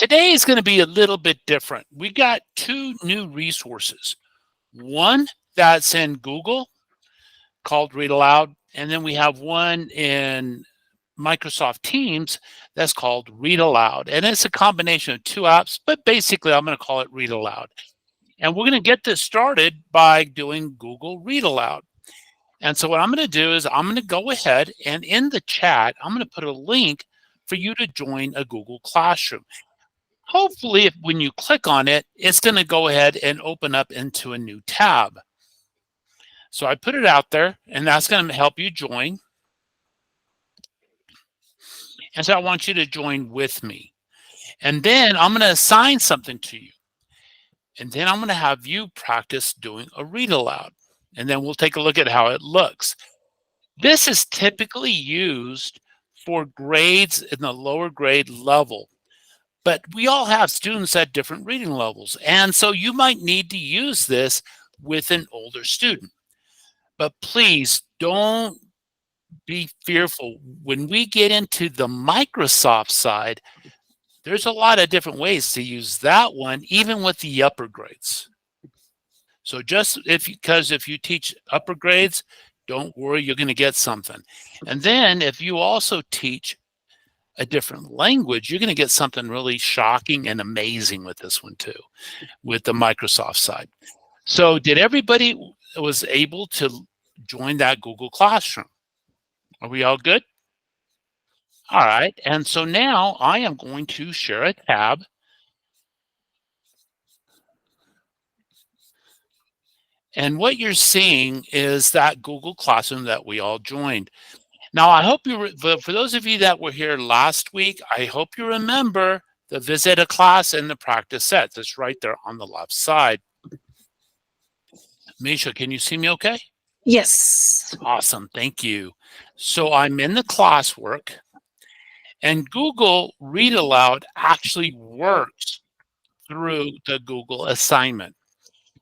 Today is going to be a little bit different. We got two new resources. One that's in Google called Read Aloud, and then we have one in Microsoft Teams that's called Read Aloud. And it's a combination of two apps, but basically I'm going to call it Read Aloud. And we're going to get this started by doing Google Read Aloud. And so what I'm going to do is I'm going to go ahead and in the chat, I'm going to put a link for you to join a Google Classroom. Hopefully, when you click on it, it's going to go ahead and open up into a new tab. So I put it out there, and that's going to help you join. And so I want you to join with me. And then I'm going to assign something to you. And then I'm going to have you practice doing a read aloud. And then we'll take a look at how it looks. This is typically used for grades in the lower grade level. But we all have students at different reading levels. And so you might need to use this with an older student. But please don't be fearful. When we get into the Microsoft side, there's a lot of different ways to use that one, even with the upper grades. So just because if you teach upper grades, don't worry, you're going to get something. And then if you also teach a different language, you're going to get something really shocking and amazing with this one too, with the Microsoft side. So did everybody was able to join that Google Classroom? Are we all good? All right. And so now I am going to share a tab. And what you're seeing is that Google Classroom that we all joined. Now, I hope for those of you that were here last week, I hope you remember the visit a class and the practice sets. It's right there on the left side. Misha, can you see me okay? Yes. Awesome. Thank you. So I'm in the classwork, and Google Read Aloud actually works through the Google assignment.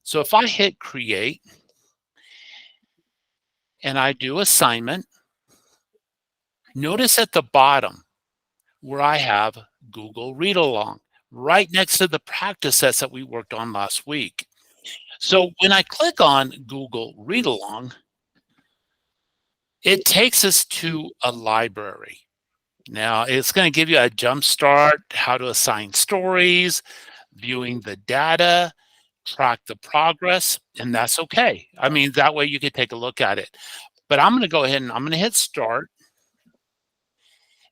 So if I hit create and I do assignment, notice at the bottom where I have Google Read Along right next to the practice sets that we worked on last week. So when I click on Google Read Along, it takes us to a library. Now it's going to give you a jump start, how to assign stories, viewing the data, track the progress, and that's okay. I mean, that way you can take a look at it. But I'm going to go ahead and I'm going to hit start.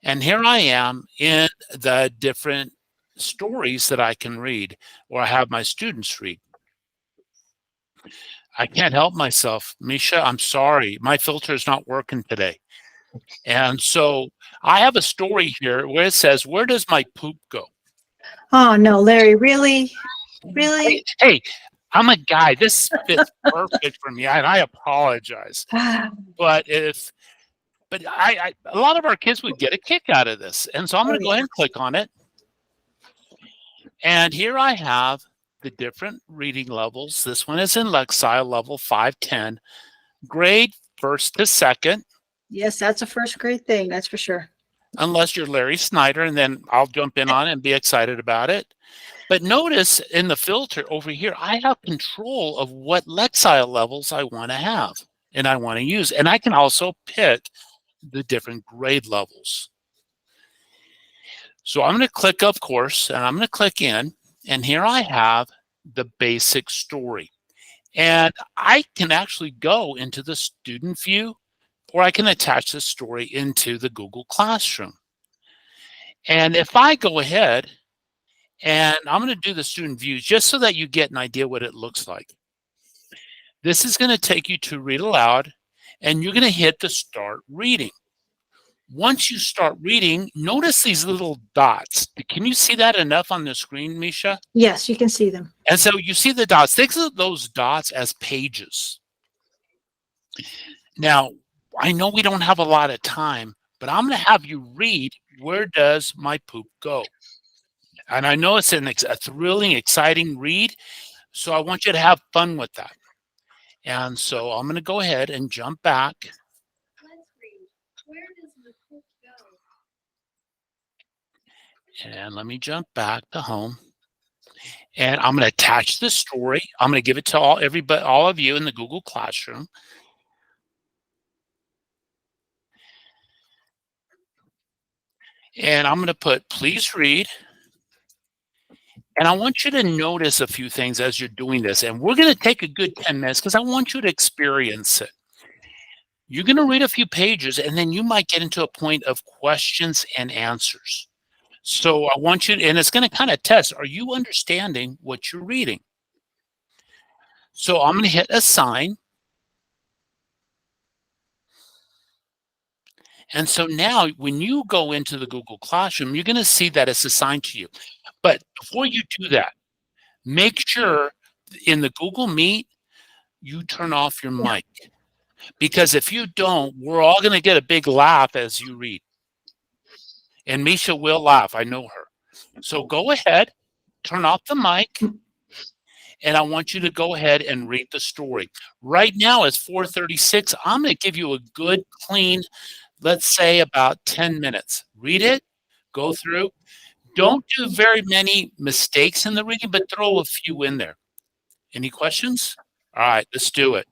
And here I am in the different stories that I can read or I have my students read. I can't help myself. Misha, I'm sorry. My filter is not working today. And so I have a story here where it says, where does my poop go? Oh, no, Larry, really? Really? Hey, I'm a guy. This fits perfect for me, and I apologize. But a lot of our kids would get a kick out of this. And so I'm going to go ahead and click on it. And here I have the different reading levels. This one is in Lexile level 510, grade first to second. Yes, that's a first grade thing, that's for sure. Unless you're Larry Snyder, and then I'll jump in on it and be excited about it. But notice in the filter over here, I have control of what Lexile levels I want to have and I want to use. And I can also pick the different grade levels. So I'm going to click, of course, and I'm going to click in. And here I have the basic story. And I can actually go into the student view, or I can attach the story into the Google Classroom. And if I go ahead and I'm going to do the student view just so that you get an idea what it looks like. This is going to take you to Read Aloud, and you're going to hit the start reading. Once you start reading, notice these little dots. Can you see that enough on the screen, Misha? Yes, you can see them. And so you see the dots. Think of those dots as pages. Now, I know we don't have a lot of time, but I'm going to have you read, where does my poop go? And I know it's a thrilling, exciting read, so I want you to have fun with that. And so I'm going to go ahead and jump back. Let's read. Where does the poop And let me jump back to home. And I'm going to attach the story. I'm going to give it to all of you in the Google Classroom. And I'm going to put please read. And I want you to notice a few things as you're doing this. And we're going to take a good 10 minutes because I want you to experience it. You're going to read a few pages and then you might get into a point of questions and answers. So I want you, and it's going to kind of test, are you understanding what you're reading? So I'm going to hit assign. And so now when you go into the Google Classroom, you're going to see that it's assigned to you. But before you do that, make sure in the Google Meet, you turn off your Yeah. mic. Because if you don't, we're all going to get a big laugh as you read. And Misha will laugh. I know her. So go ahead, turn off the mic, and I want you to go ahead and read the story. Right now it's 4:36. I'm going to give you a good, clean, let's say about 10 minutes. Read it, go through. Don't do very many mistakes in the reading, but throw a few in there. Any questions? All right, let's do it.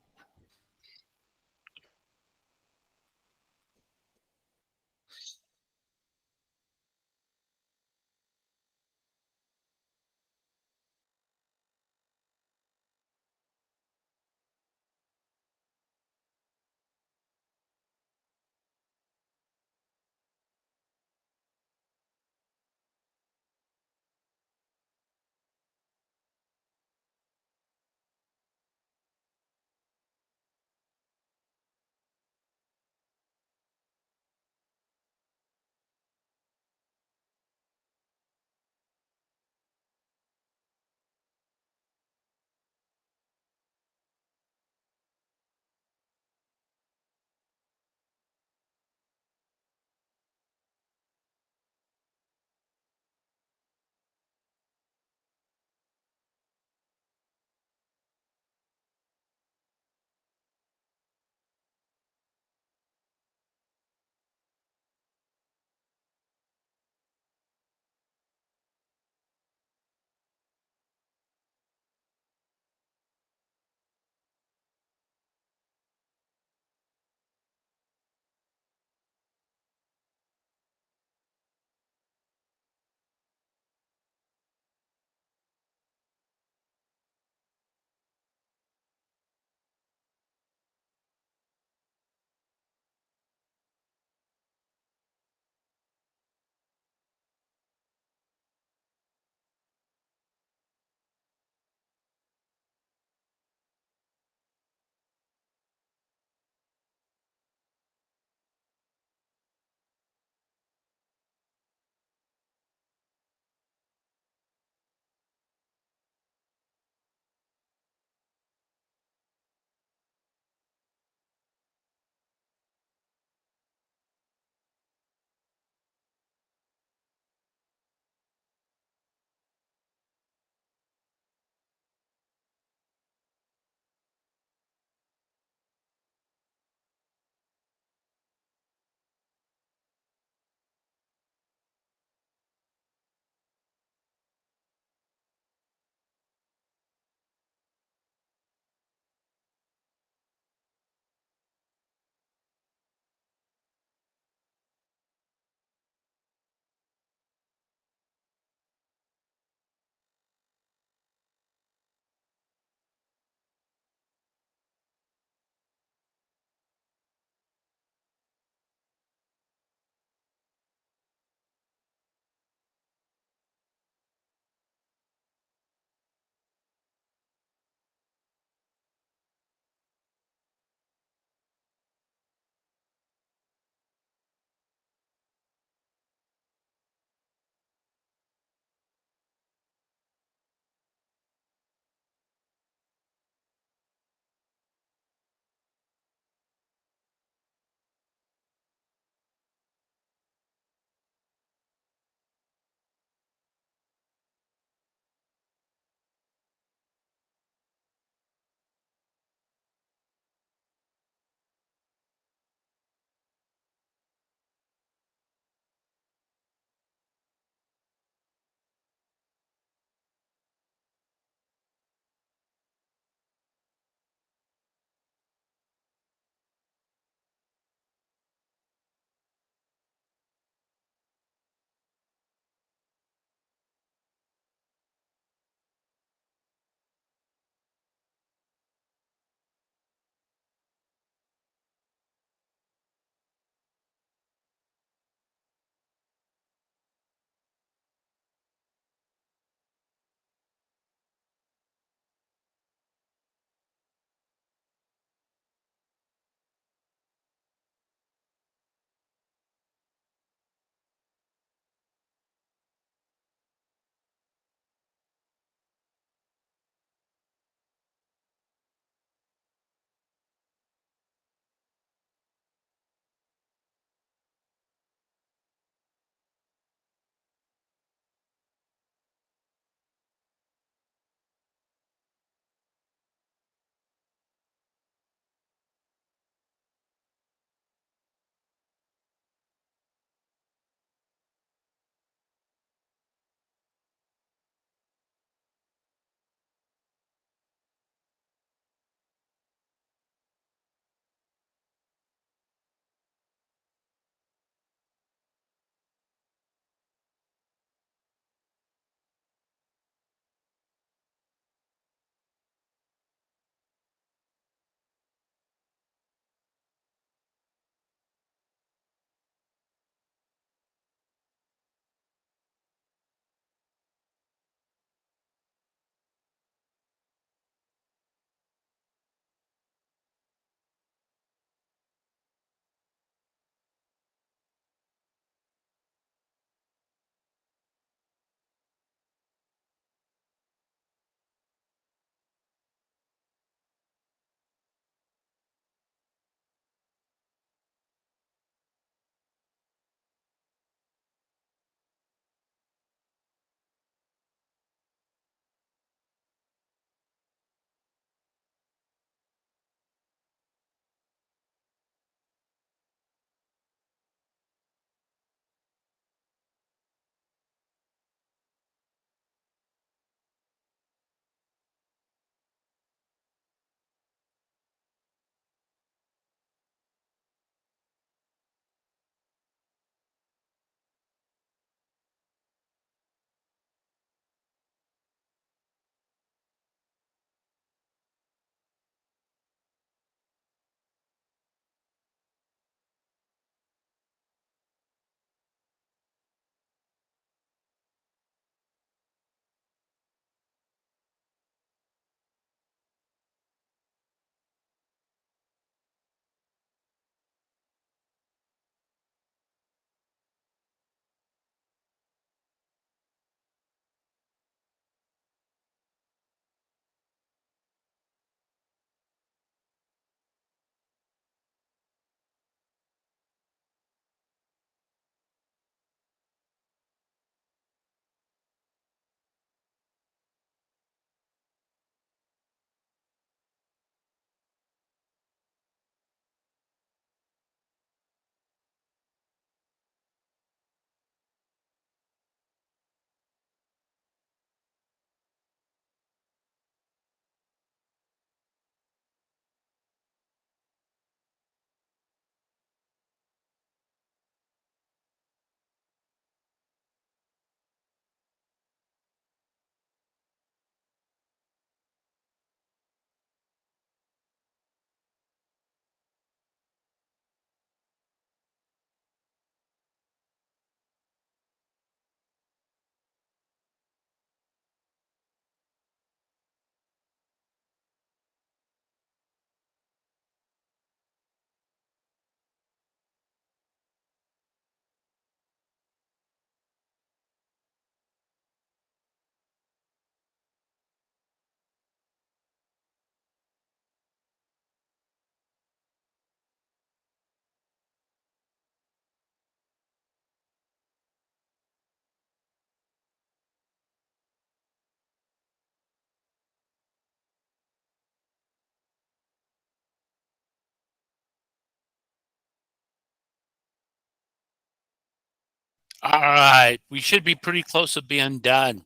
All right, we should be pretty close to being done.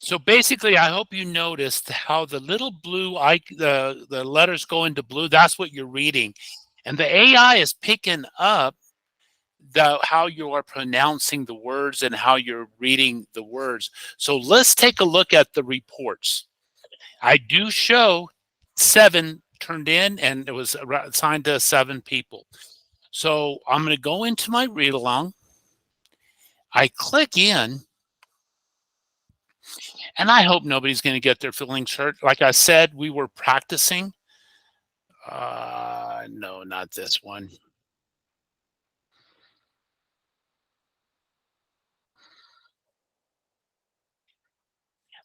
So basically, I hope you noticed how the little blue the letters go into blue. That's what you're reading, and the AI is picking up the how you are pronouncing the words and how you're reading the words. So let's take a look at the reports. I do show 7 turned in, and it was assigned to 7 people. So I'm going to go into my read along. I click in, and I hope nobody's going to get their feelings hurt. Like I said, we were practicing. No, not this one.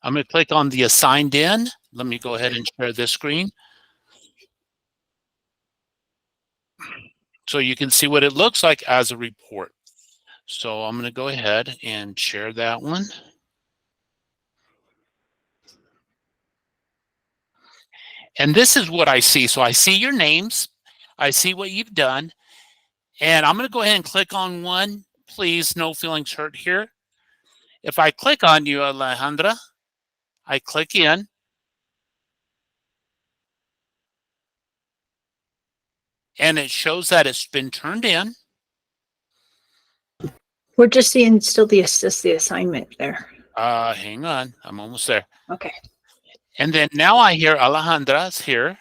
I'm going to click on the assigned in. Let me go ahead and share this screen so you can see what it looks like as a report. So I'm going to go ahead and share that one. And this is what I see. So I see your names. I see what you've done. And I'm going to go ahead and click on one. Please, no feelings hurt here. If I click on you, Alejandra, I click in. And it shows that it's been turned in. We're just seeing still the assist the assignment there. Hang on. I'm almost there. Okay. And then now I hear Alejandra's here.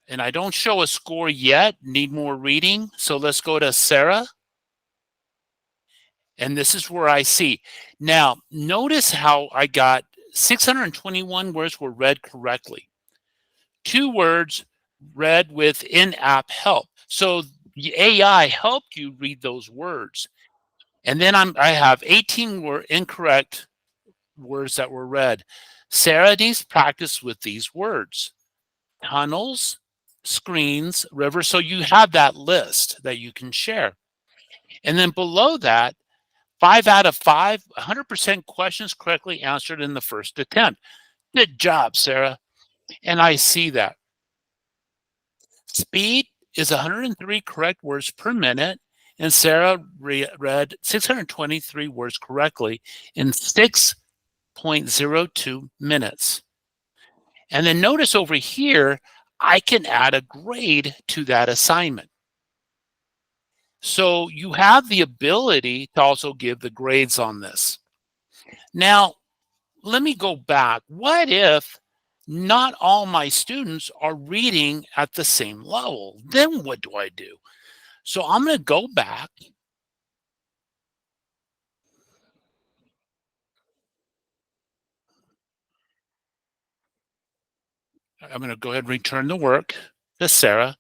And I don't show a score yet. Need more reading. So let's go to Sarah. And this is where I see. Now, notice how I got 621 words were read correctly. 2 words read with in-app help. So the AI helped you read those words. And then I have 18 incorrect words that were read. Sarah needs practice with these words: tunnels, screens, rivers. So you have that list that you can share. And then below that, 5 out of 5, 100% questions correctly answered in the first attempt. Good job, Sarah. And I see that. Speed is 103 correct words per minute, and Sarah read 623 words correctly in 6.02 minutes. And then notice over here, I can add a grade to that assignment. So you have the ability to also give the grades on this. Now, let me go back. What if not all my students are reading at the same level? Then what do I do? So I'm going to go back. I'm going to go ahead and return the work to Sarah.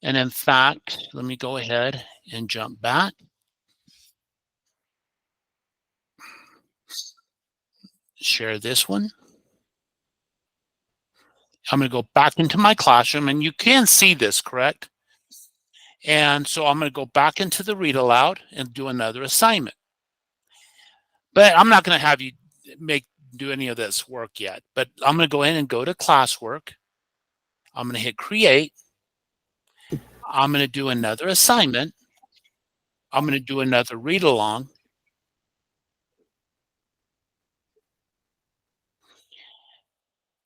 And in fact, let me go ahead and jump back. Share this one. I'm going to go back into my classroom, and you can see this, correct? And so I'm going to go back into the read aloud and do another assignment. But I'm not going to have you do any of this work yet. But I'm going to go in and go to classwork. I'm going to hit create. I'm going to do another assignment. I'm going to do another read along.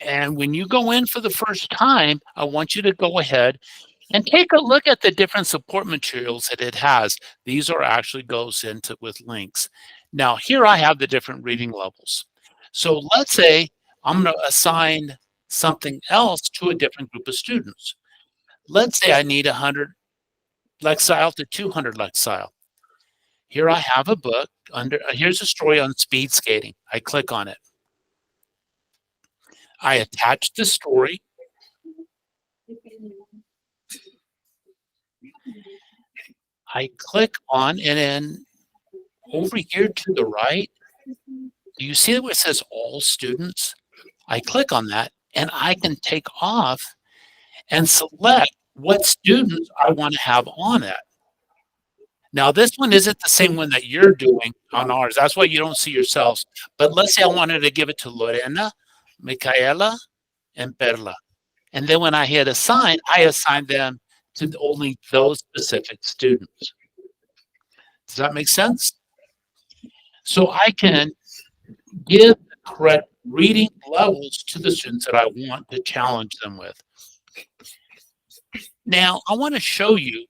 And when you go in for the first time, I want you to go ahead and take a look at the different support materials that it has. These are actually goes into with links. Now here I have the different reading levels. So let's say I'm going to assign something else to a different group of students. Let's say I need 100 lexile to 200 lexile. Here I have a book under, here's a story on speed skating. I click on it. I attach the story. I click on, and then over here to the right, do you see where it says all students? I click on that, and I can take off and select what students I want to have on it. Now, this one isn't the same one that you're doing on ours. That's why you don't see yourselves. But let's say I wanted to give it to Lorena, Micaela, and Perla. And then when I hit assign, I assign them to only those specific students. Does that make sense? So I can give the correct reading levels to the students that I want to challenge them with. Now, I want to show you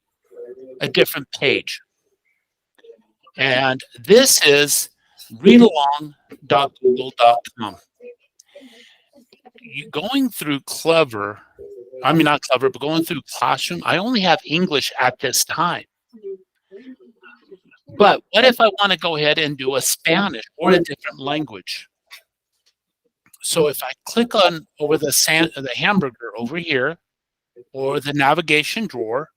a different page. And this is readalong.google.com. Going through Clever, I mean, not Clever, but going through Classroom, I only have English at this time. But what if I want to go ahead and do a Spanish or a different language? So if I click on over the hamburger over here, or the navigation drawer,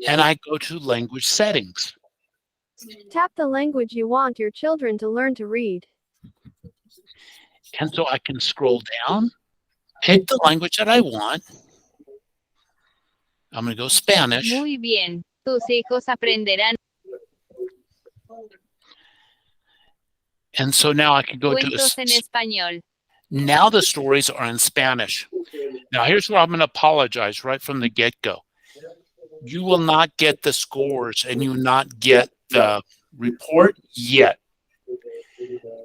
and I go to language settings. Tap the language you want your children to learn to read. And so I can scroll down, pick the language that I want. I'm going to go Spanish. Muy bien. Tus hijos aprenderán And so now I can go to cuentos en español. now the stories are in Spanish. Now here's where I'm going to apologize right from the get-go. You will not get the scores and you will not get the report yet.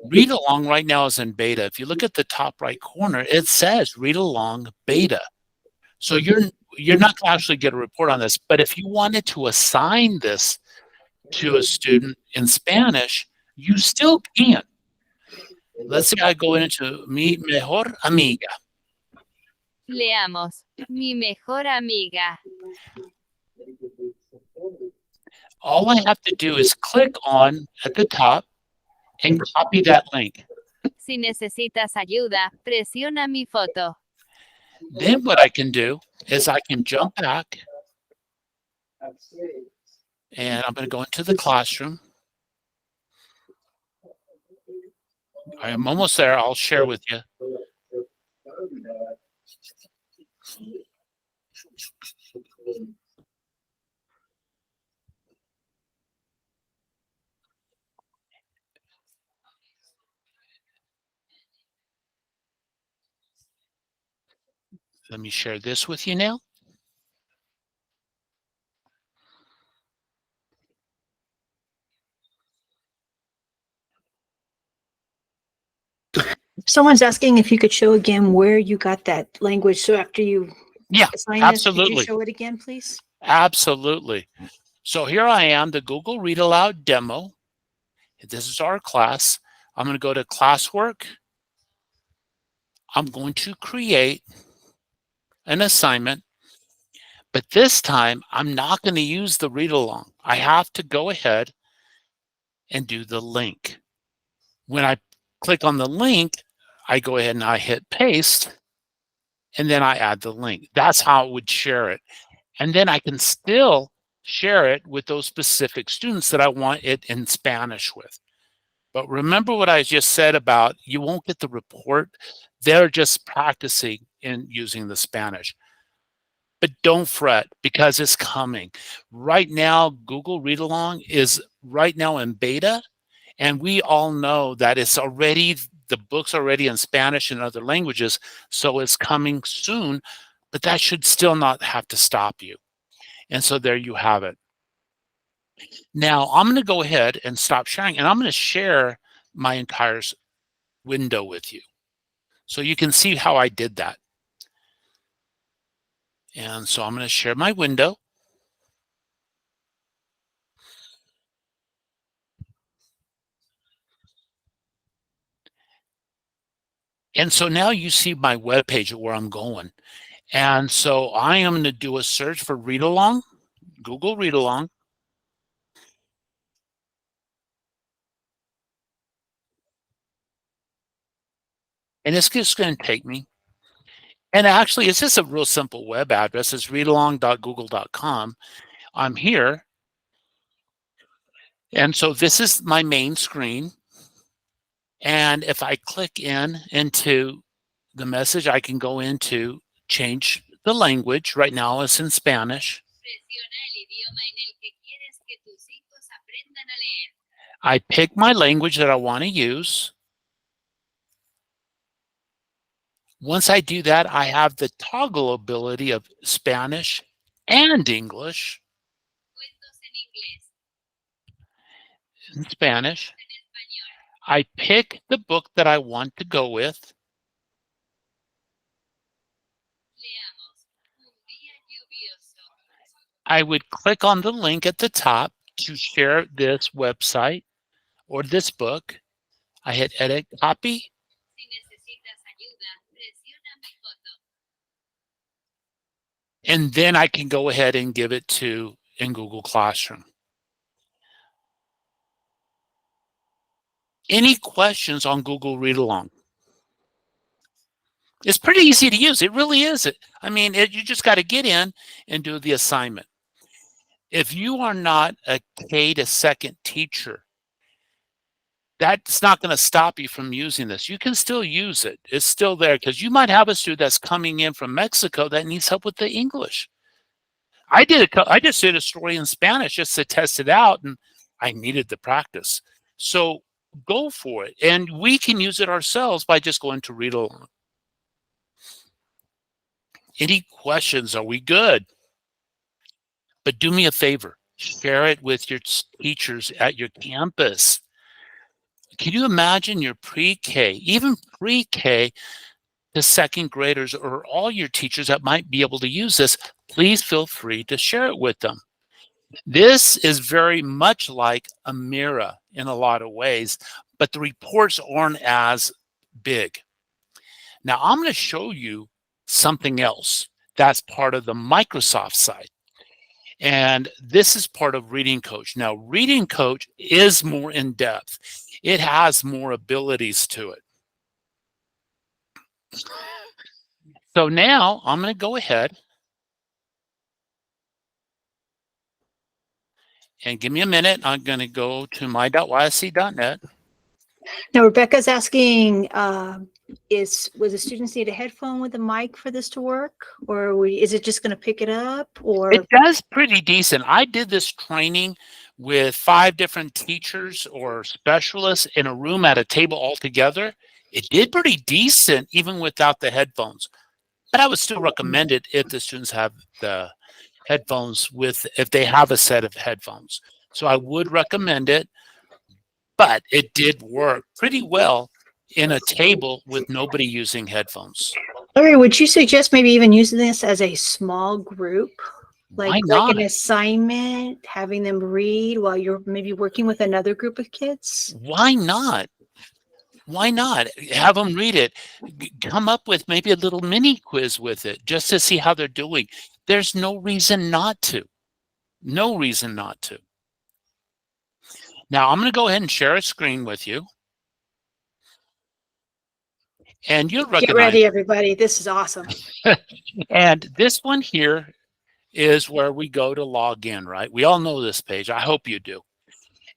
Read Along right now is in beta. If you look at the top right corner, it says Read Along beta. So you're not going to actually get a report on this, but if you wanted to assign this to a student in Spanish, you still can. Let's say I go into Mi Mejor Amiga. Leamos. Mi mejor amiga. All I have to do is click on at the top and copy that link. Si necesitas ayuda, presiona mi foto. Then what I can do is I can jump back and I'm going to go into the classroom. I am almost there. I'll share with you. Let me share this with you now. Someone's asking if you could show again where you got that language. So after you Yeah, assign this, could absolutely. you show it again, please? Absolutely. So here I am, the Google Read Aloud demo. This is our class. I'm going to go to classwork. I'm going to create an assignment, but this time I'm not going to use the read along. I have to go ahead and do the link. When I click on the link, I go ahead and I hit paste, and then I add the link. That's how it would share it. And then I can still share it with those specific students that I want it in Spanish with. But remember what I just said about you won't get the report. They're just practicing in using the Spanish. But don't fret because it's coming. Right now, Google Read Along is right now in beta. And we all know that it's already, the book's already in Spanish and other languages. So it's coming soon, but that should still not have to stop you. And so there you have it. Now I'm going to go ahead and stop sharing, and I'm going to share my entire window with you. So you can see how I did that. And so I'm going to share my window. And so now you see my web page of where I'm going. And so I am going to do a search for Read Along, Google Read Along. And it's just going to take me. And actually, it's just a real simple web address. It's readalong.google.com. I'm here. And so this is my main screen. And if I click into the message, I can go into change the language. Right now it's in Spanish. I pick my language that I want to use. Once I do that, I have the toggle ability of Spanish and English. in Spanish. I pick the book that I want to go with. I would click on the link at the top to share this website or this book. I hit edit copy. And then I can go ahead and give it to in Google Classroom. Any questions on Google Read Along? It's pretty easy to use. It really is. I mean, you just got to get in and do the assignment. If you are not a K to second teacher, that's not going to stop you from using this. You can still use it. It's still there because you might have a student that's coming in from Mexico that needs help with the English. I just did a story in Spanish just to test it out, and I needed the practice. So go for it. And we can use it ourselves by just going to Read Along. Any questions? Are we good? But do me a favor. Share it with your teachers at your campus. Can you imagine your pre-K, even pre-K to second graders or all your teachers that might be able to use this? Please feel free to share it with them. This is very much like a Mira in a lot of ways, but the reports aren't as big. Now I'm going to show you something else that's part of the Microsoft side. And this is part of Reading Coach. Now, Reading Coach is more in depth. It has more abilities to it. So now I'm going to go ahead and give me a minute. I'm going to go to my.ysc.net. Now, Rebecca's asking, was the students need a headphone with a mic for this to work? Or is it just going to pick it up? Or It does pretty decent. I did this training with 5 different teachers or specialists in a room at a table all together. It did pretty decent even without the headphones. But I would still recommend it if the students have the headphones if they have a set of headphones. So I would recommend it, but it did work pretty well in a table with nobody using headphones. Larry, would you suggest maybe even using this as a small group? Why Like not? an assignment, having them read while you're maybe working with another group of kids? Why not? Why not? Have them read it. Come up with maybe a little mini quiz with it just to see how they're doing. There's no reason not to. No reason not to. Now I'm going to go ahead and share a screen with you. And you'll recognize. Get ready, everybody. This is awesome. And this one here is where we go to log in, right? We all know this page. I hope you do.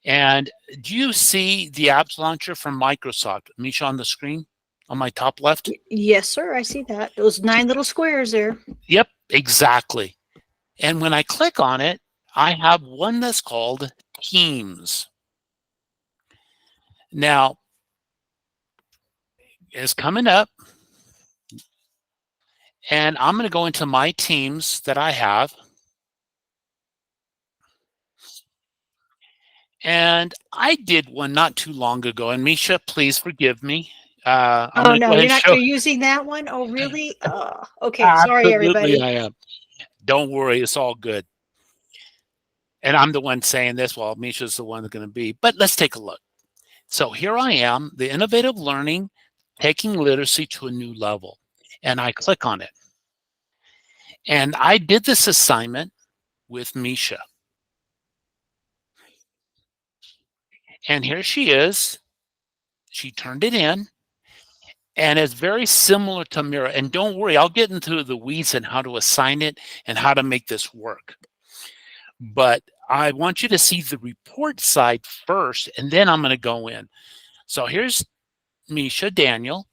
And do you see the apps launcher from Microsoft, Misha, on the screen on my top left? Yes, sir. I see that. Those 9 little squares there. Yep, exactly. And when I click on it, I have one that's called Teams. Now, it's coming up. And I'm going to go into my Teams that I have. And I did one not too long ago. And Misha, please forgive me. Oh, no, you're using that one? Oh, really? Okay. Sorry, everybody. Absolutely, I am. Don't worry, it's all good. And I'm the one saying this while Misha's the one that's going to be. But let's take a look. So here I am, the innovative learning, taking literacy to a new level. And I click on it. And I did this assignment with Misha. And here she is. She turned it in. And it's very similar to Mira. And don't worry, I'll get into the weeds and how to assign it and how to make this work. But I want you to see the report side first, and then I'm going to go in. So here's Misha Daniel.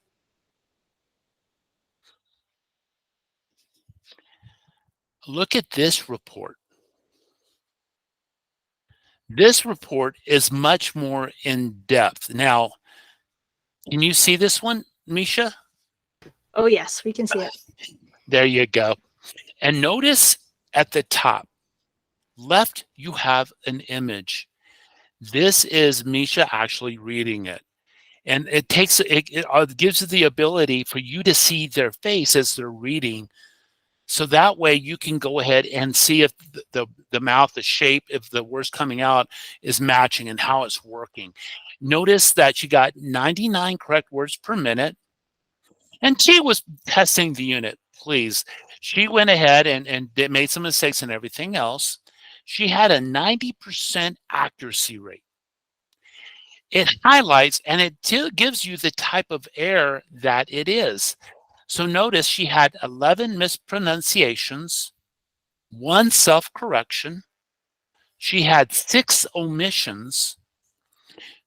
Look at this report. This report is much more in depth. Now, can you see this one, Misha? Oh, yes, we can see it. There you go. And notice at the top left, you have an image. This is Misha actually reading it. And it gives you the ability for you to see their face as they're reading. So that way you can go ahead and see if the mouth, the shape, if the words coming out is matching and how it's working. Notice that you got 99 correct words per minute. And she was testing the unit, please. She went ahead and made some mistakes and everything else. She had a 90% accuracy rate. It highlights and it gives you the type of error that it is. So notice she had 11 mispronunciations, 1 self-correction. She had 6 omissions.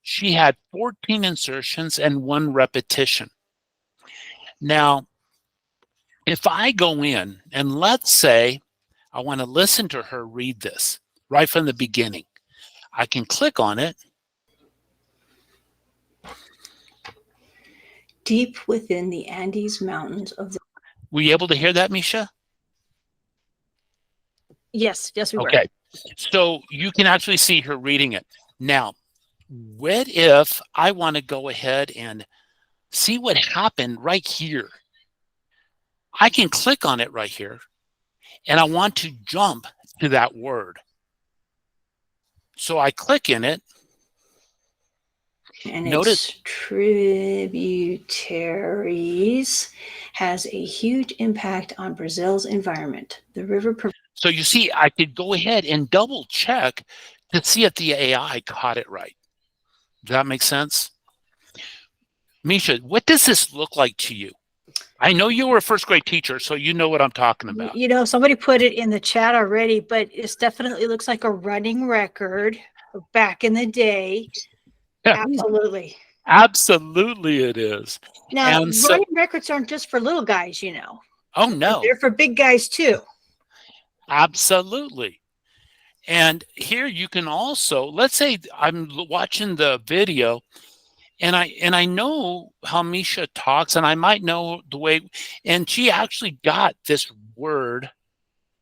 She had 14 insertions and 1 repetition. Now, if I go in and let's say I want to listen to her read this right from the beginning, I can click on it. Deep within the Andes Mountains of the... Were you able to hear that, Misha? Yes, we were. Okay, so you can actually see her reading it. Now, what if I want to go ahead and see what happened right here? I can click on it right here, and I want to jump to that word. So I click in it. And Notice, its tributaries has a huge impact on Brazil's environment. The river... So you see, I could go ahead and double check to see if the AI caught it right. Does that make sense? Misha, what does this look like to you? I know you were a first grade teacher, so you know what I'm talking about. You know, somebody put it in the chat already, but it definitely looks like a running record of back in the day. Absolutely. Absolutely it is. Now, And so, running records aren't just for little guys, you know. oh no. They're for big guys too. Absolutely. And here you can also, let's say I'm watching the video and I know how Misha talks and I might know the way, and she actually got this word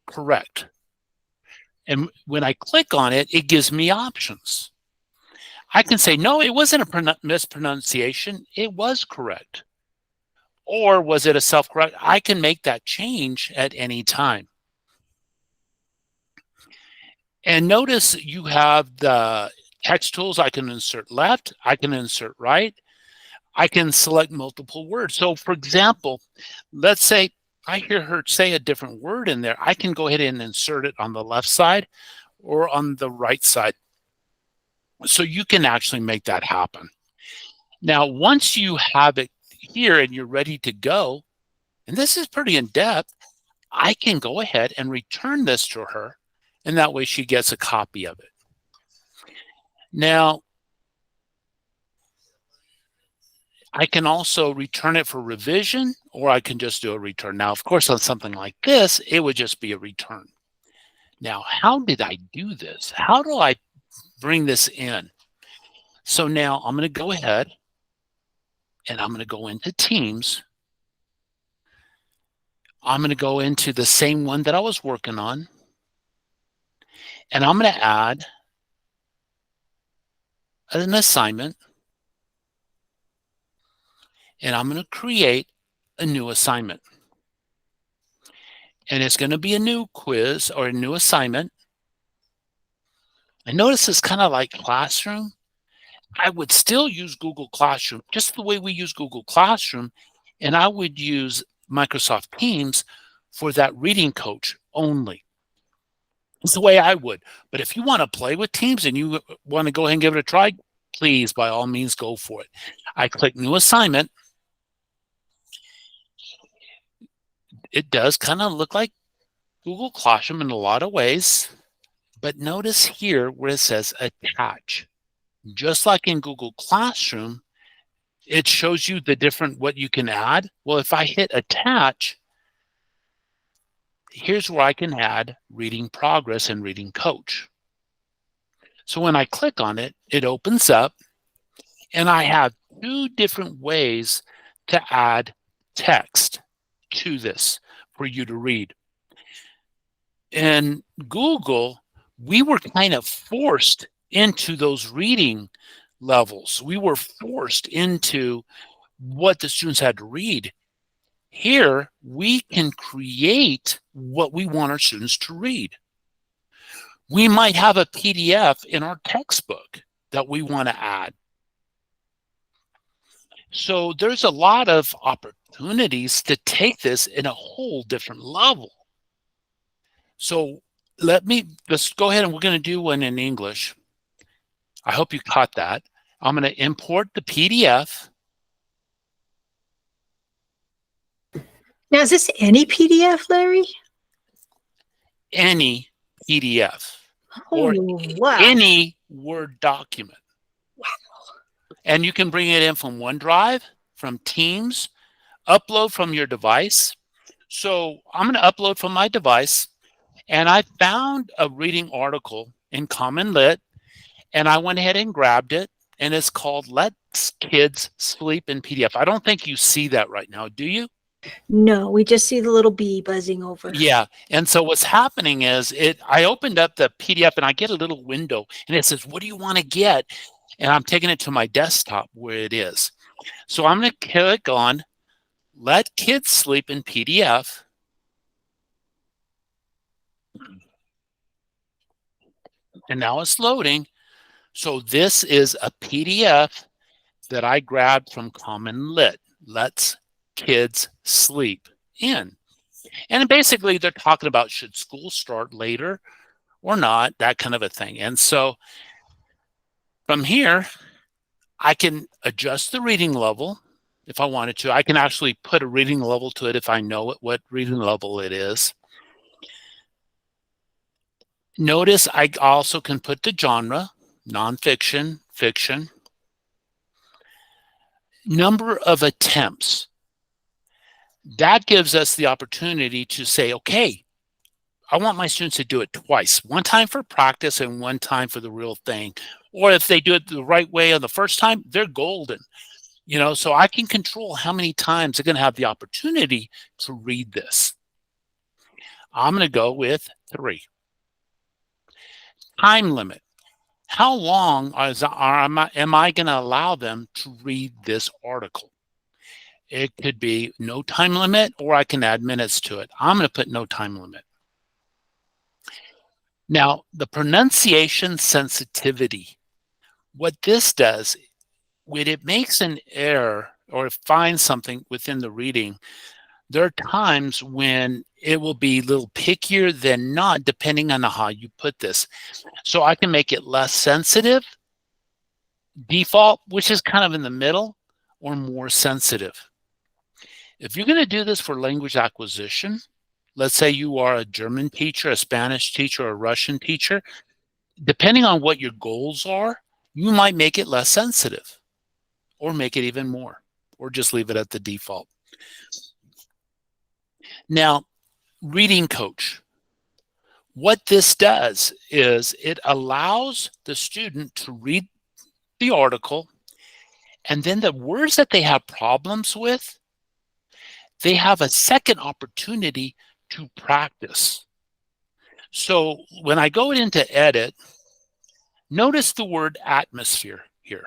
correct. And when I click on it, it gives me options. I can say, no, it wasn't a mispronunciation. It was correct. Or was it a self-correct? I can make that change at any time. And notice you have the text tools. I can insert left. I can insert right. I can select multiple words. So for example, let's say I hear her say a different word in there. I can go ahead and insert it on the left side or on the right side. So you can actually make that happen. Now, once you have it here and you're ready to go, and this is pretty in-depth, I can go ahead and return this to her, and that way she gets a copy of it. Now, I can also return it for revision, or I can just do a return. Now, of course, on something like this, it would just be a return. Now, how did I do this? How do I bring this in? So now I'm going to go ahead and I'm going to go into Teams. I'm going to go into the same one that I was working on. And I'm going to add an assignment. And I'm going to create a new assignment. And it's going to be a new quiz or a new assignment. And notice it's kind of like Classroom. I would still use Google Classroom, just the way we use Google Classroom. And I would use Microsoft Teams for that reading coach only. It's the way I would. But if you want to play with Teams and you want to go ahead and give it a try, please, by all means, go for it. I click New Assignment. It does kind of look like Google Classroom in a lot of ways. But notice here where it says Attach. Just like in Google Classroom, it shows you the different what you can add. Well, if I hit Attach, here's where I can add Reading Progress and Reading Coach. So when I click on it, it opens up, and I have 2 different ways to add text to this for you to read. In Google, we were kind of forced into those reading levels. We were forced into what the students had to read. Here, we can create what we want our students to read. We might have a PDF in our textbook that we want to add. So there's a lot of opportunities to take this in a whole different level. So let's go ahead and we're going to do one in English. I hope you caught that. I'm going to import the PDF. Now, is this any PDF, Larry? Any PDF Oh, or wow. any Word document. And you can bring it in from OneDrive, from Teams, upload from your device. So I'm going to upload from my device, and I found a reading article in Common Lit, and I went ahead and grabbed it, and it's called Let's Kids Sleep in PDF. I don't think you see that right now, do you? No, we just see the little bee buzzing over. Yeah. And so what's happening is I opened up the PDF and I get a little window and it says, what do you want to get? And I'm taking it to my desktop where it is. So I'm going to click on Let Kids Sleep in PDF. And now it's loading. So this is a PDF that I grabbed from Common Lit. Let's Kids Sleep in. And basically they're talking about should school start later or not, that kind of a thing. And so from here, I can adjust the reading level if I wanted to. I can actually put a reading level to it if I know what reading level it is. Notice I also can put the genre, nonfiction, fiction. Number of attempts. That gives us the opportunity to say, okay, I want my students to do it twice, one time for practice and one time for the real thing. Or if they do it the right way on the first time, they're golden. You know, so I can control how many times they're going to have the opportunity to read this. I'm going to go with 3. Time limit. How long am I going to allow them to read this article? It could be no time limit, or I can add minutes to it. I'm going to put no time limit. Now, the pronunciation sensitivity. What this does, when it makes an error or finds something within the reading, there are times when it will be a little pickier than not, depending on how you put this. So I can make it less sensitive, default, which is kind of in the middle, or more sensitive. If you're going to do this for language acquisition, let's say you are a German teacher, a Spanish teacher, or a Russian teacher, depending on what your goals are, you might make it less sensitive or make it even more, or just leave it at the default. Now, reading coach. What this does is it allows the student to read the article, and then the words that they have problems with, they have a second opportunity to practice. So when I go into edit, notice the word atmosphere here.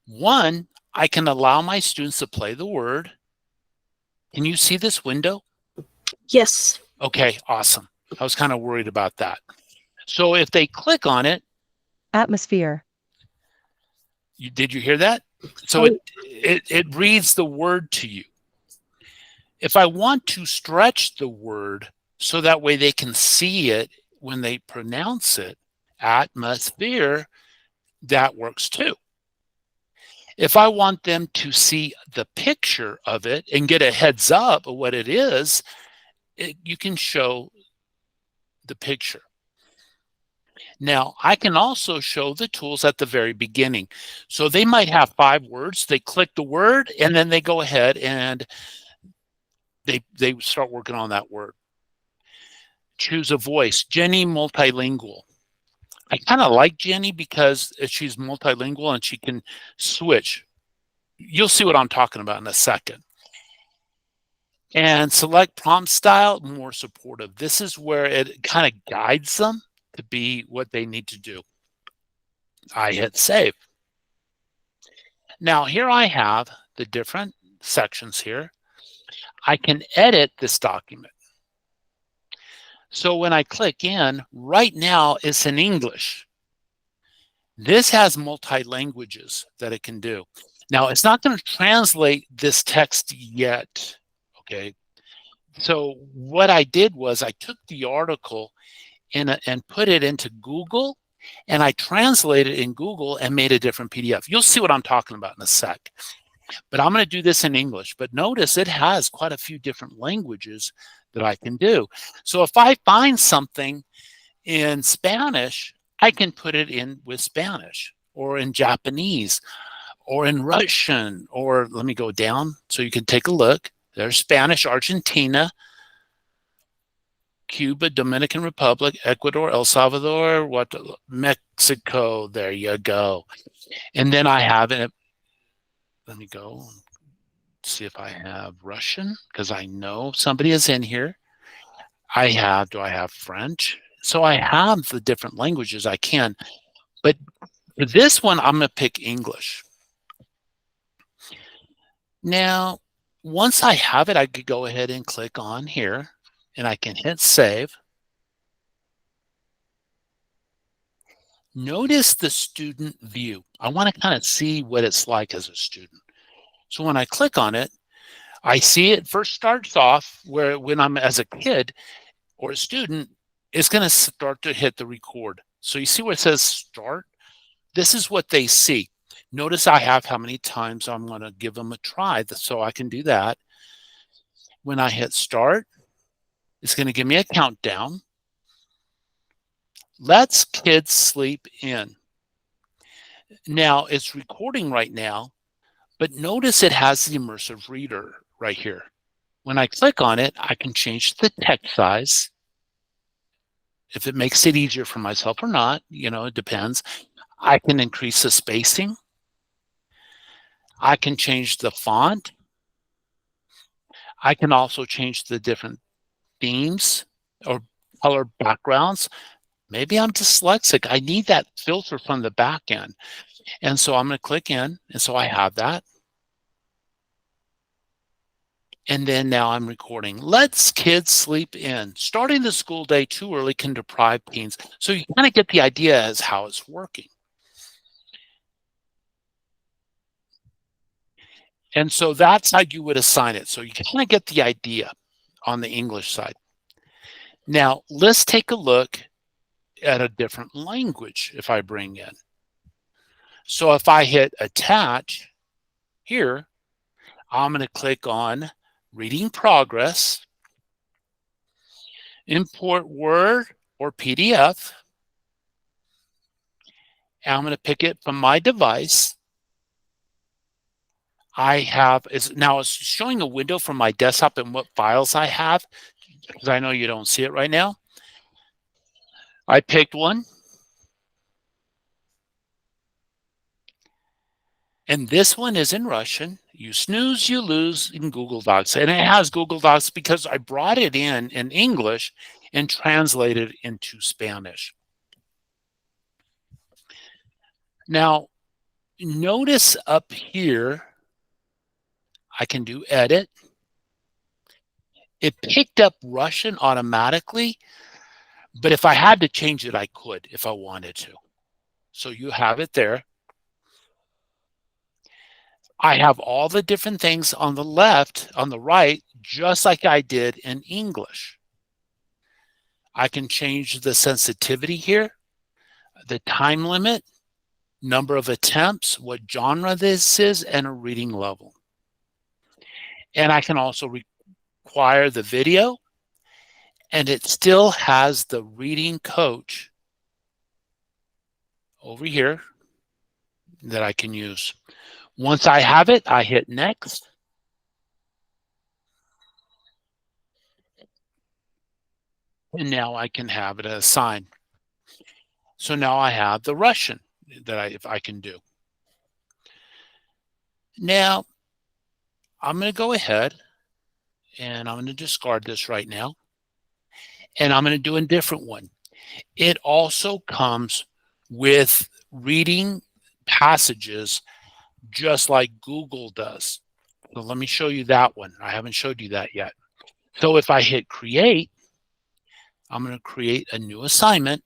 One, I can allow my students to play the word. Can you see this window? Yes. Okay, awesome. I was kind of worried about that. So if they click on it, atmosphere. Did you hear that? So it reads the word to you. If I want to stretch the word so that way they can see it when they pronounce it, atmosphere, that works too. If I want them to see the picture of it and get a heads up of what it is, you can show the picture. Now, I can also show the tools at the very beginning. So they might have 5 words. They click the word, and then they go ahead and they start working on that word. Choose a voice. Jenny, multilingual. I kind of like Jenny because she's multilingual and she can switch. You'll see what I'm talking about in a second. And select prompt style, more supportive. This is where it kind of guides them to be what they need to do. I hit save. Now here I have the different sections here. I can edit this document. So when I click in, right now it's in English. This has multi-languages that it can do. Now it's not going to translate this text yet, okay? So what I did was I took the article and put it into Google, and I translated it in Google and made a different PDF. You'll see what I'm talking about in a sec. But I'm going to do this in English. But notice it has quite a few different languages that I can do. So if I find something in Spanish, I can put it in with Spanish or in Japanese or in Russian, or let me go down so you can take a look. There's Spanish, Argentina, Cuba, Dominican Republic, Ecuador, El Salvador, Mexico. There you go. And then I have it. Let me go see if I have Russian, because I know somebody is in here. Do I have French? So I have the different languages I can. But for this one, I'm going to pick English. Now, once I have it, I could go ahead and click on here, and I can hit save. Notice the student view. I want to kind of see what it's like as a student. So when I click on it, I see it first starts off where when I'm as a kid or a student, it's going to start to hit the record. So you see where it says start? This is what they see. Notice I have how many times I'm going to give them a try, so I can do that. When I hit start, it's going to give me a countdown. Let's kids sleep in. Now it's recording right now, but notice it has the immersive reader right here. When I click on it, I can change the text size. If it makes it easier for myself or not, it depends. I can increase the spacing. I can change the font. I can also change the different themes or color backgrounds. Maybe I'm dyslexic. I need that filter from the back end. And so I'm going to click in. And so I have that. And then now I'm recording. Let's kids sleep in. Starting the school day too early can deprive teens. So you kind of get the idea as how it's working. And so that's how you would assign it. So you kind of get the idea on the English side. Now, let's take a look at a different language if I bring in. So if I hit attach here, I'm going to click on reading progress, import Word or PDF. And I'm going to pick it from my device. It's showing a window from my desktop and what files I have, because I know you don't see it right now. I picked one. And this one is in Russian. You snooze, you lose in Google Docs. And it has Google Docs because I brought it in English and translated it into Spanish. Now, notice up here, I can do edit. It picked up Russian automatically, but if I had to change it, I could if I wanted to. So you have it there. I have all the different things on the left, on the right, just like I did in English. I can change the sensitivity here, the time limit, number of attempts, what genre this is, and a reading level. And I can also require the video, and it still has the reading coach over here that I can use. Once I have it, I hit next. And now I can have it assigned. So now I have the Russian that I can do. Now, I'm going to go ahead and I'm going to discard this right now. And I'm going to do a different one. It also comes with reading passages just like Google does. So let me show you that one. I haven't showed you that yet. So if I hit create, I'm going to create a new assignment.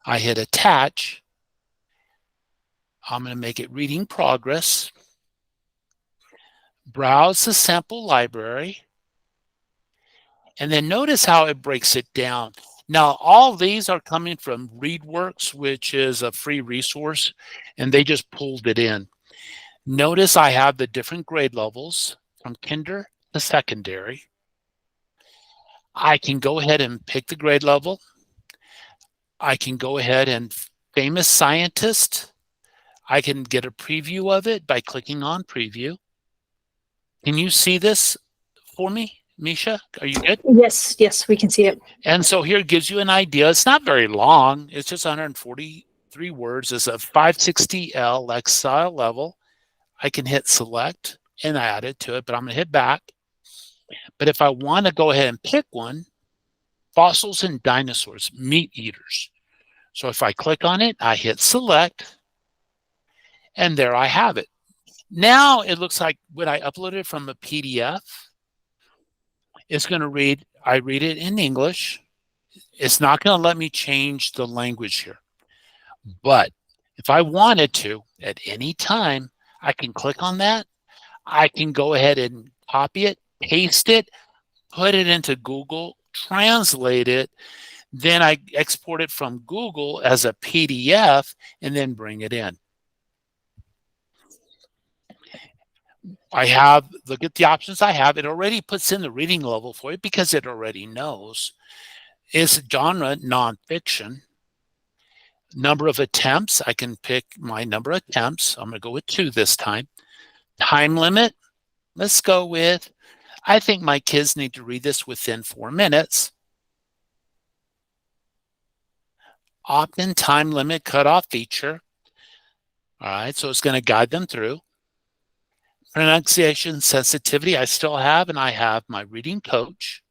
I hit attach. I'm going to make it reading progress. Browse the sample library. And then notice how it breaks it down. Now, all these are coming from ReadWorks, which is a free resource, and they just pulled it in. Notice I have the different grade levels from kinder to secondary. I can go ahead and pick the grade level. I can go ahead and famous scientist. I can get a preview of it by clicking on preview. Can you see this for me, Misha? Are you good? Yes, yes, we can see it. And so here it gives you an idea. It's not very long. It's just 143 words. It's a 560L Excel level. I can hit select and add it to it, but I'm going to hit back. But if I want to go ahead and pick one, fossils and dinosaurs, meat eaters. So if I click on it, I hit select, and there I have it. Now it looks like when I upload it from a PDF, it's going to read, I read it in English. It's not going to let me change the language here. But if I wanted to, at any time, I can click on that. I can go ahead and copy it, paste it, put it into Google, translate it. Then I export it from Google as a PDF and then bring it in. I have, look at the options I have. It already puts in the reading level for it because it already knows. It's genre nonfiction. Number of attempts, I can pick my number of attempts. I'm going to go with 2 this time. Time limit, let's go with, I think my kids need to read this within 4 minutes. Opt-in time limit cutoff feature. All right, so it's going to guide them through. Pronunciation sensitivity, I still have, and I have my reading coach,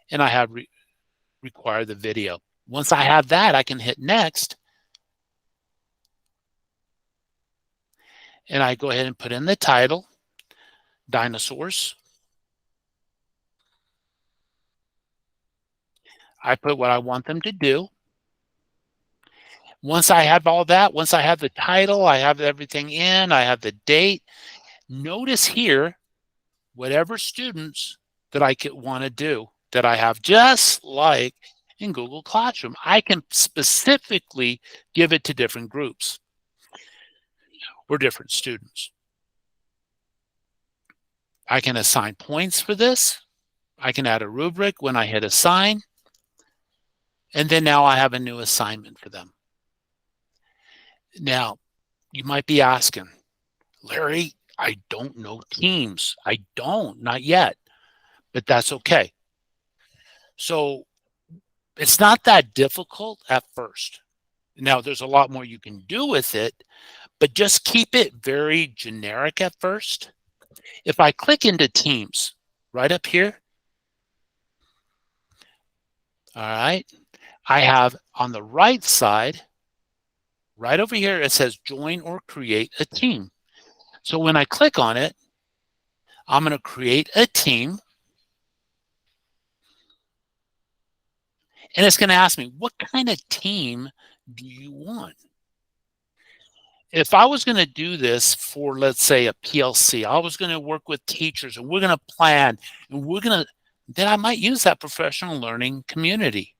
and I have require the video. Once I have that, I can hit next. And I go ahead and put in the title, dinosaurs. I put what I want them to do. Once I have all that, once I have the title, I have everything in, I have the date. Notice here, whatever students that I could want to do, that I have, just like in Google Classroom, I can specifically give it to different groups or different students. I can assign points for this. I can add a rubric when I hit assign. And then now I have a new assignment for them. Now, you might be asking, Larry, I don't know Teams. I don't, not yet, but that's okay. So it's not that difficult at first. Now, there's a lot more you can do with it, but just keep it very generic at first. If I click into Teams right up here, all right, I have on the right side, right over here, it says join or create a team. So when I click on it, I'm going to create a team. And it's going to ask me, what kind of team do you want? If I was going to do this for, let's say, a PLC, I was going to work with teachers and we're going to plan and we're going to, then I might use that professional learning community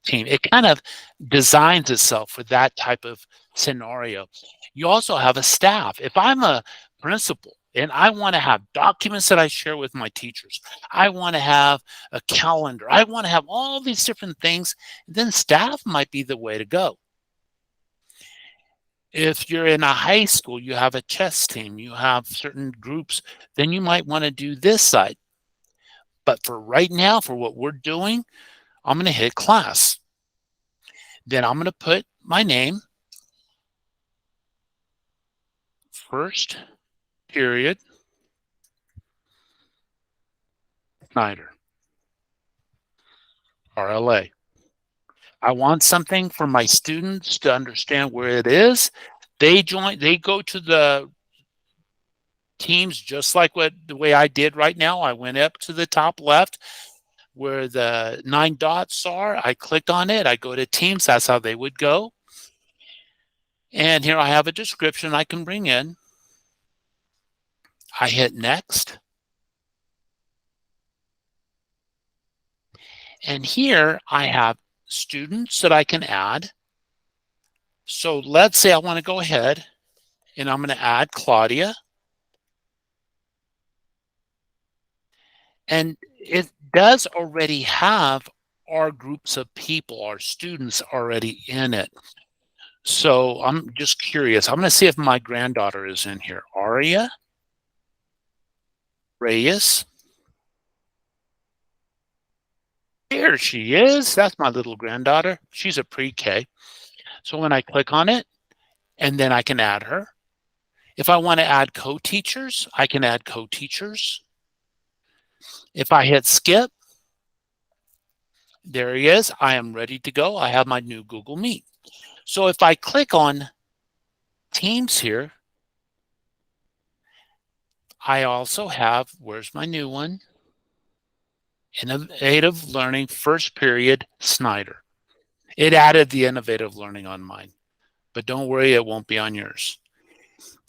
team. It kind of designs itself for that type of scenario. You also have a staff. If I'm a principal and I want to have documents that I share with my teachers, I want to have a calendar, I want to have all these different things, then staff might be the way to go. If you're in a high school, you have a chess team, you have certain groups, then you might want to do this side. But for right now, for what we're doing, I'm going to hit class. Then I'm going to put my name, first period, Snyder, RLA. I want something for my students to understand where it is. They go to the Teams just like the way I did right now. I went up to the top left where the 9 dots are. I clicked on it. I go to Teams. That's how they would go. And here I have a description I can bring in. I hit next. And here I have students that I can add. So let's say I want to go ahead and I'm going to add Claudia. And it does already have our groups of people, our students already in it. So I'm just curious. I'm going to see if my granddaughter is in here. Aria Reyes. Here she is. That's my little granddaughter. She's a pre-K. So when I click on it, and then I can add her. If I want to add co-teachers, I can add co-teachers. If I hit skip, there he is. I am ready to go. I have my new Google Meet. So if I click on Teams here, I also have, where's my new one? Innovative Learning First Period Snyder. It added the Innovative Learning on mine, but don't worry, it won't be on yours.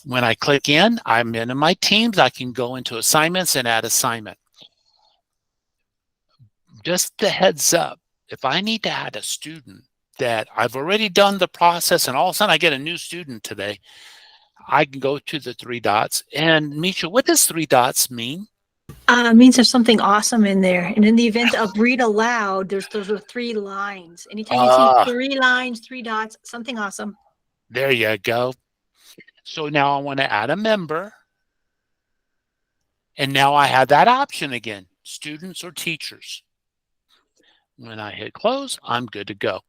When I click in, I'm in my Teams. I can go into assignments and add assignment. Just a heads up, if I need to add a student that I've already done the process and all of a sudden I get a new student today, I can go to the 3 dots. And Misha, what does 3 dots mean? It means there's something awesome in there. And in the event of read aloud, those are 3 lines. Anytime you see 3 lines, 3 dots, something awesome. There you go. So now I want to add a member. And now I have that option again, students or teachers. When I hit close, I'm good to go.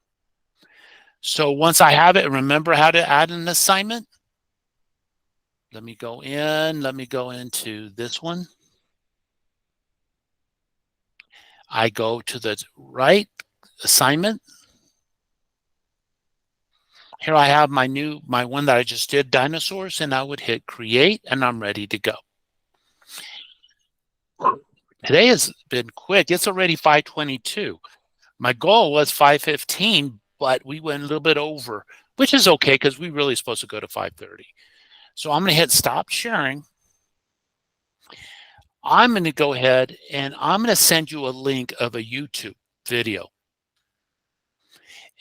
So once I have it, remember how to add an assignment. Let me go into this one. I go to the right assignment. Here I have my one that I just did, dinosaurs, and I would hit create and I'm ready to go. Today has been quick. It's already 5:22. My goal was 5:15, but we went a little bit over, which is okay because we really supposed to go to 5:30. So I'm going to hit stop sharing. I'm going to go ahead and I'm going to send you a link of a YouTube video.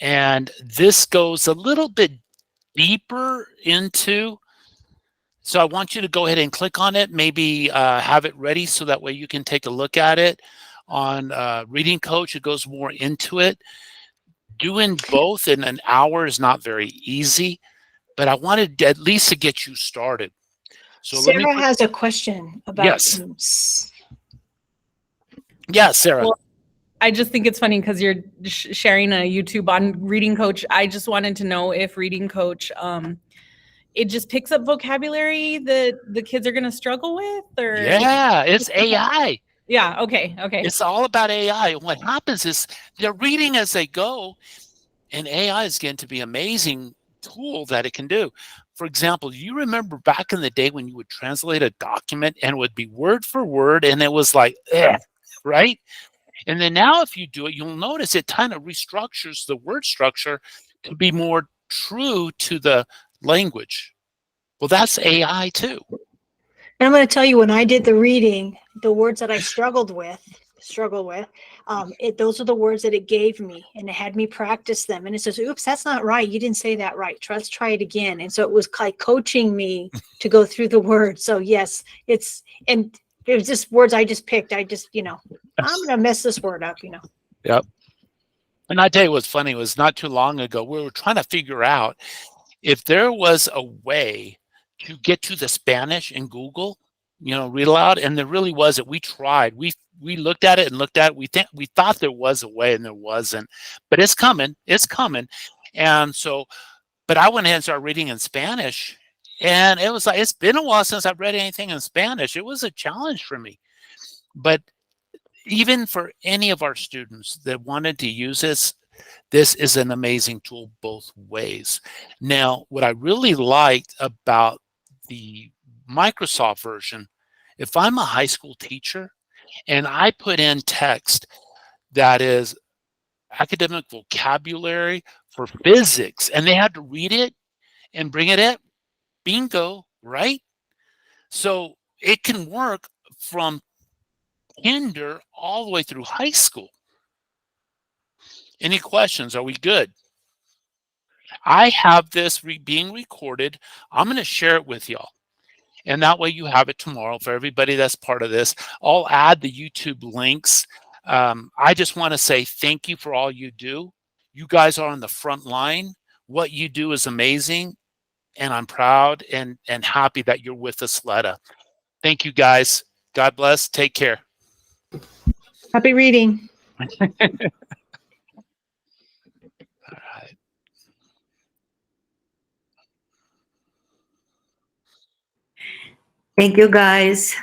And this goes a little bit deeper into, so I want you to go ahead and click on it, maybe have it ready so that way you can take a look at it. On Reading Coach, it goes more into it. Doing both in an hour is not very easy, but I wanted at least to get you started. So Sarah has a question about Yes. Teams. Yeah, Sarah. Well, I just think it's funny because you're sharing a YouTube on Reading Coach. I just wanted to know if Reading Coach, it just picks up vocabulary that the kids are going to struggle with, or Yeah, it's AI. Yeah. Okay. It's all about AI. What happens is they're reading as they go, and AI is getting to be an amazing tool that it can do. For example, you remember back in the day when you would translate a document and it would be word for word, and it was like, right? And then now if you do it, you'll notice it kind of restructures the word structure to be more true to the language. Well, that's AI too. And I'm going to tell you, when I did the reading, the words that I struggled with, those are the words that it gave me, and it had me practice them. And it says, oops, that's not right. You didn't say that right. Let's try it again. And so it was like coaching me to go through the words. So yes, and it was just words I just picked. I'm going to mess this word up, Yep. And I tell you what's funny was not too long ago, we were trying to figure out if there was a way to get to the Spanish in Google, read aloud, and there really wasn't. We tried. We looked at it and looked at it. We thought there was a way, and there wasn't. But it's coming. It's coming. And so, but I went ahead and started reading in Spanish, and it was like, it's been a while since I've read anything in Spanish. It was a challenge for me. But even for any of our students that wanted to use this, This is an amazing tool both ways. Now, what I really liked about the Microsoft version, if I'm a high school teacher and I put in text that is academic vocabulary for physics and they had to read it and bring it in, bingo, right? So it can work from kinder all the way through high school. Any questions? Are we good? I have this being recorded. I'm going to share it with y'all. And that way you have it tomorrow for everybody that's part of this. I'll add the YouTube links. I just want to say thank you for all you do. You guys are on the front line. What you do is amazing. And I'm proud and happy that you're with us, Letta. Thank you, guys. God bless. Take care. Happy reading. All right. Thank you, guys.